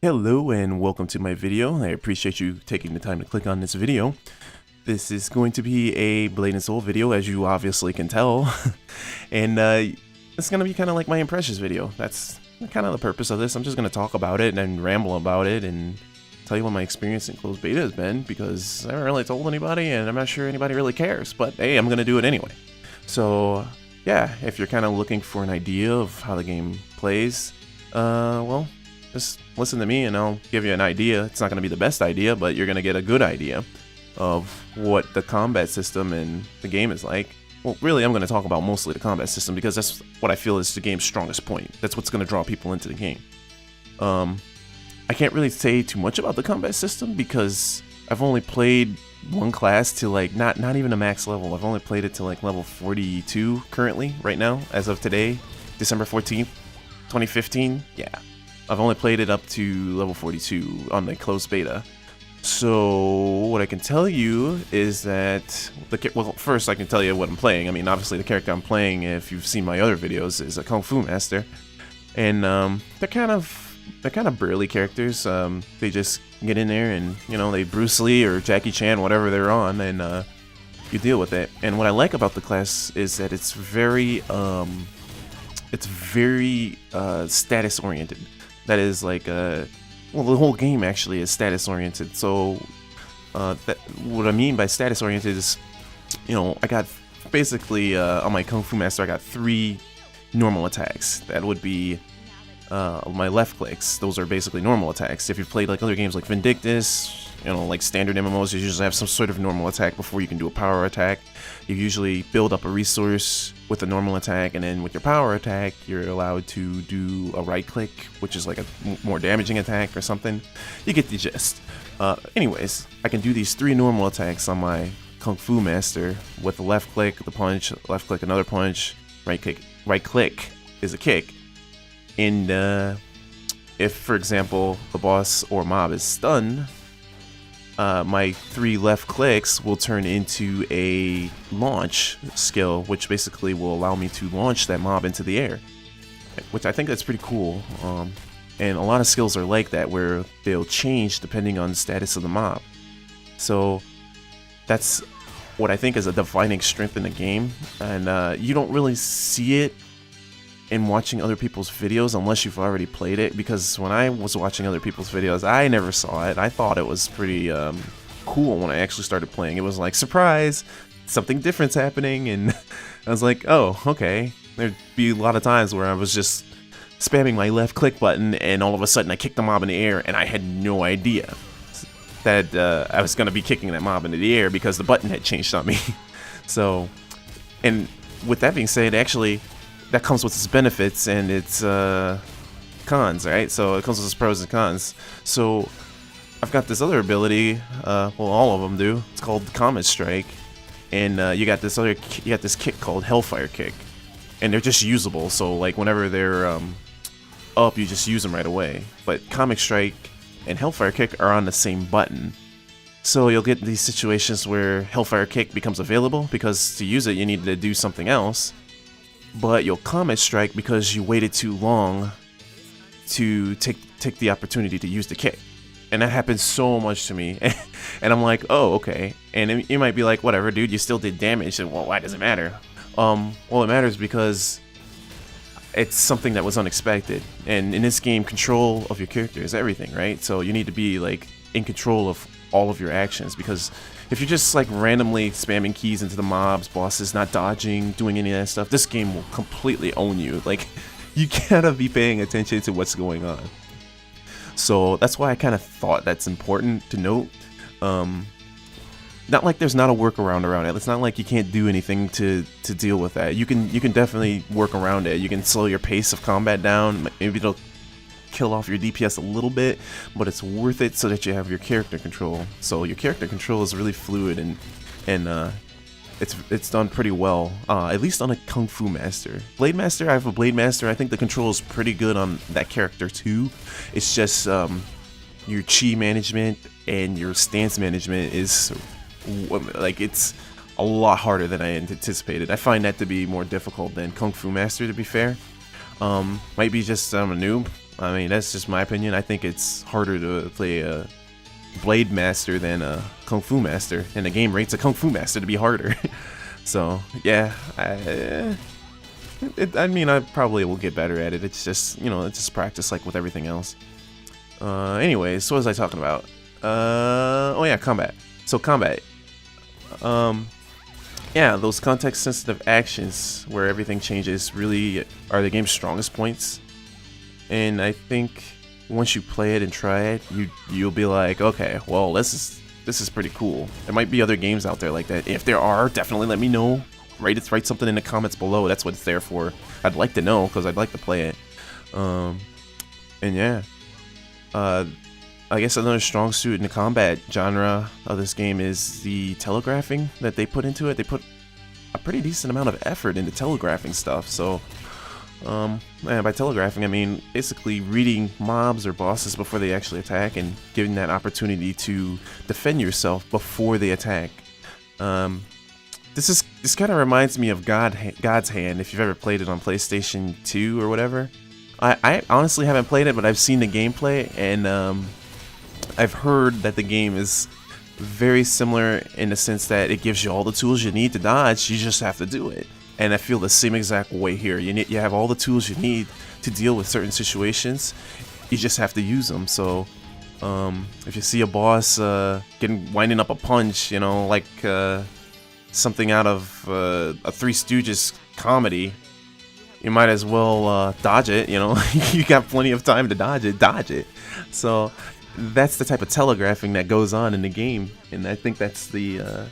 Hello and welcome to my video. I appreciate you taking the time to click on this video. This is going to be a Blade and Soul video, as you obviously can tell. And it's going to be kind of like my impressions video. That's kind of the purpose of this. I'm just going to talk about it and ramble about it and tell you what my experience in closed beta has been, because I haven't really told anybody and I'm not sure anybody really cares. But hey, I'm going to do it anyway. So yeah, if you're kind of looking for an idea of how the game plays, well, just listen to me and I'll give you an idea. It's not going to be the best idea, but you're going to get a good idea of what the combat system in the game is like. Well, really, I'm going to talk about mostly the combat system because that's what I feel is the game's strongest point. That's what's going to draw people into the game. I can't really say too much about the combat system because I've only played one class to like not even a max level. I've only played it to like level 42 currently, right now, as of today, December 14th, 2015. Yeah. I've only played it up to level 42 on the closed beta. So what I can tell you is that, well, first I can tell you what I'm playing. I mean, obviously the character I'm playing, if you've seen my other videos, is a Kung Fu Master. And they're kind of burly characters. They just get in there and, you know, they Bruce Lee or Jackie Chan, whatever they're on, and you deal with it. And what I like about the class is that it's very status oriented. That is like, well, the whole game actually is status oriented. So what I mean by status oriented is, you know, I got basically on my Kung Fu Master, I got 3 normal attacks. That would be my left clicks. Those are basically normal attacks. If you've played like other games like Vindictus, you know, like standard MMOs, you usually have some sort of normal attack before you can do a power attack. You usually build up a resource with a normal attack, and then with your power attack, you're allowed to do a right click, which is like a more damaging attack or something. You get the gist. Anyways, I can do these 3 normal attacks on my Kung Fu Master with the left click, the punch, left click, another punch, right click is a kick. And if, for example, the boss or mob is stunned, my 3 left clicks will turn into a launch skill, which basically will allow me to launch that mob into the air, which I think that's pretty cool. And a lot of skills are like that, where they'll change depending on the status of the mob. So that's what I think is a defining strength in the game, and you don't really see it in watching other people's videos unless you've already played it, because when I was watching other people's videos, I never saw it. I thought it was pretty cool when I actually started playing. It was like, surprise, something different's happening, and I was like, oh, okay. There'd be a lot of times where I was just spamming my left click button and all of a sudden I kicked the mob in the air and I had no idea that I was going to be kicking that mob into the air because the button had changed on me. So, and with that being said, actually, that comes with its benefits and its cons, right? So it comes with its pros and cons. So I've got this other ability, well, all of them do. It's called Comet Strike, and you got this kick called Hellfire Kick, and they're just usable. So like whenever they're up, you just use them right away. But Comet Strike and Hellfire Kick are on the same button. So you'll get these situations where Hellfire Kick becomes available because to use it you need to do something else. But you'll Comet Strike because you waited too long to take the opportunity to use the kick. And that happens so much to me. And I'm like, oh, okay. And you might be like, whatever, dude, you still did damage. And, well, why does it matter? Well, it matters because it's something that was unexpected. And in this game, control of your character is everything, right? So you need to be, like, in control of all of your actions, because if you're just like randomly spamming keys into the mobs, bosses, not dodging, doing any of that stuff, this game will completely own you. Like, you gotta be paying attention to what's going on. So that's why I kind of thought that's important to note. Not like there's not a workaround around it. It's not like you can't do anything to deal with that. You can definitely work around it. You can slow your pace of combat down. Maybe it'll kill off your DPS a little bit, but it's worth it so that you have your character control. So your character control is really fluid, and it's done pretty well, at least on a Kung Fu Master. Blade Master, I have a Blade Master. I think the control is pretty good on that character too. It's just your chi management and your stance management is like, it's a lot harder than I anticipated. I find that to be more difficult than Kung Fu Master, to be fair. Might be just I'm a noob. I mean, that's just my opinion. I think it's harder to play a Blade Master than a Kung Fu Master, and the game rates a Kung Fu Master to be harder. So yeah, I mean, I probably will get better at it. It's just, you know, it's just practice like with everything else. Anyways, so what was I talking about? Oh yeah, combat. So combat. Yeah, those context-sensitive actions where everything changes really are the game's strongest points. And I think once you play it and try it, you'll be like, okay, well, this is pretty cool. There might be other games out there like that. If there are, definitely let me know. Write something in the comments below. That's what it's there for. I'd like to know because I'd like to play it. And yeah, I guess another strong suit in the combat genre of this game is the telegraphing that they put into it. They put a pretty decent amount of effort into telegraphing stuff. So, and by telegraphing, I mean basically reading mobs or bosses before they actually attack and giving that opportunity to defend yourself before they attack. This kind of reminds me of God's Hand, if you've ever played it on PlayStation 2 or whatever. I honestly haven't played it, but I've seen the gameplay, and I've heard that the game is very similar in the sense that it gives you all the tools you need to dodge. You just have to do it. And I feel the same exact way here. You have all the tools you need to deal with certain situations. You just have to use them. So if you see a boss winding up a punch, you know, like something out of a Three Stooges comedy, you might as well dodge it. You know, you got plenty of time to dodge it. So that's the type of telegraphing that goes on in the game, and I think that's one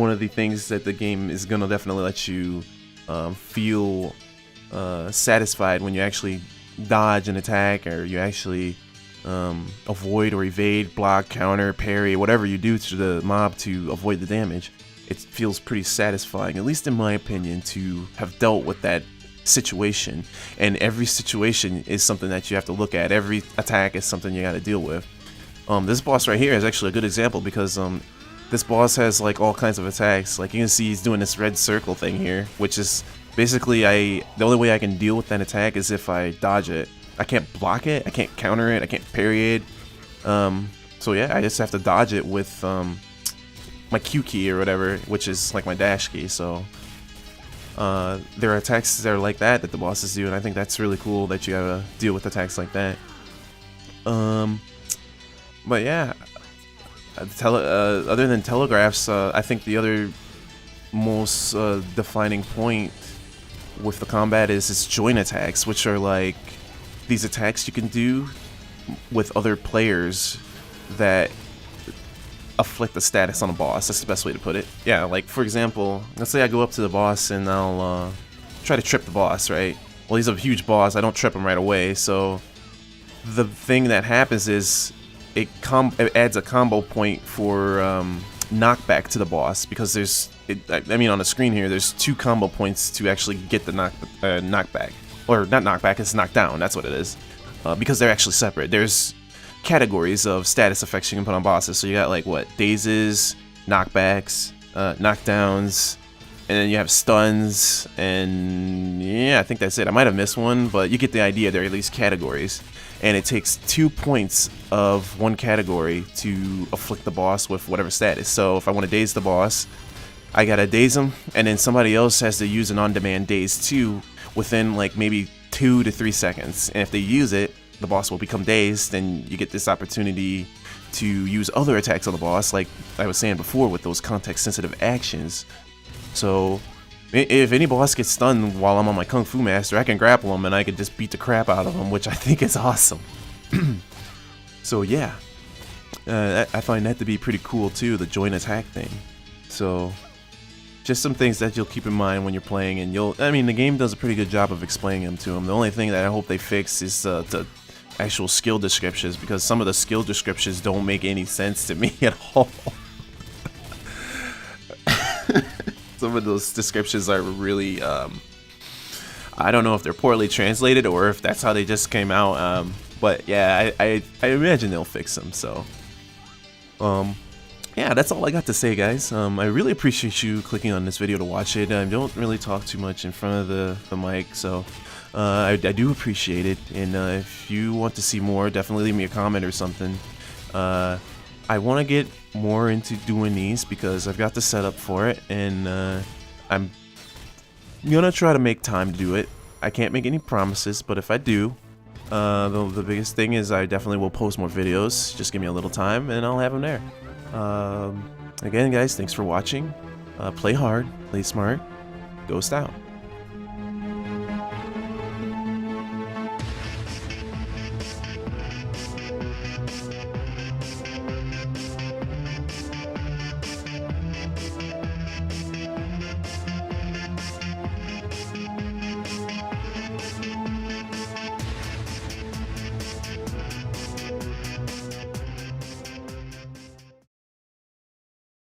of the things that the game is gonna definitely let you feel satisfied when you actually dodge an attack, or you actually avoid or evade, block, counter, parry, whatever you do to the mob to avoid the damage. It feels pretty satisfying, at least in my opinion, to have dealt with that situation. And every situation is something that you have to look at. Every attack is something you got to deal with. This boss right here is actually a good example, because this boss has like all kinds of attacks. Like you can see he's doing this red circle thing here, which is basically the only way I can deal with that attack is if I dodge it. I can't block it, I can't counter it, I can't parry it. So yeah, I just have to dodge it with my Q key or whatever, which is like my dash key. So there are attacks that are like that the bosses do, and I think that's really cool that you gotta deal with attacks like that. But yeah, other than telegraphs, I think the other most defining point with the combat is its joint attacks, which are like these attacks you can do with other players that afflict the status on a boss. That's the best way to put it. Yeah, like for example, let's say I go up to the boss and I'll try to trip the boss, right? Well, he's a huge boss. I don't trip him right away, so the thing that happens is it adds a combo point for knockback to the boss, because I mean on the screen here there's 2 combo points to actually get the knockback, or not knockback, it's knockdown. That's what it is, because they're actually separate. There's categories of status effects you can put on bosses. So you got like what, dazes, knockbacks, knockdowns, and then you have stuns, and yeah, I think that's it. I might have missed one, but you get the idea. There are at least categories, and it takes 2 points of one category to afflict the boss with whatever status. So if I want to daze the boss, I gotta daze him, and then somebody else has to use an on-demand daze too within like maybe 2 to 3 seconds, and if they use it, the boss will become dazed, and you get this opportunity to use other attacks on the boss, like I was saying before, with those context-sensitive actions. So if any boss gets stunned while I'm on my Kung Fu Master, I can grapple him and I can just beat the crap out of him, which I think is awesome. So yeah, I find that to be pretty cool too, the joint attack thing. So just some things that you'll keep in mind when you're playing, and I mean, the game does a pretty good job of explaining them to them. The only thing that I hope they fix is the actual skill descriptions, because some of the skill descriptions don't make any sense to me at all. Some of those descriptions are really, I don't know if they're poorly translated or if that's how they just came out. But yeah, I imagine they'll fix them. So, yeah, that's all I got to say, guys. I really appreciate you clicking on this video to watch it. I don't really talk too much in front of the mic, so I do appreciate it, and if you want to see more, definitely leave me a comment or something. I want to get more into doing these because I've got the setup for it, and I'm gonna try to make time to do it. I can't make any promises, but if I do, the biggest thing is I definitely will post more videos. Just give me a little time, and I'll have them there. Again, guys, thanks for watching. Play hard, play smart, Ghost out.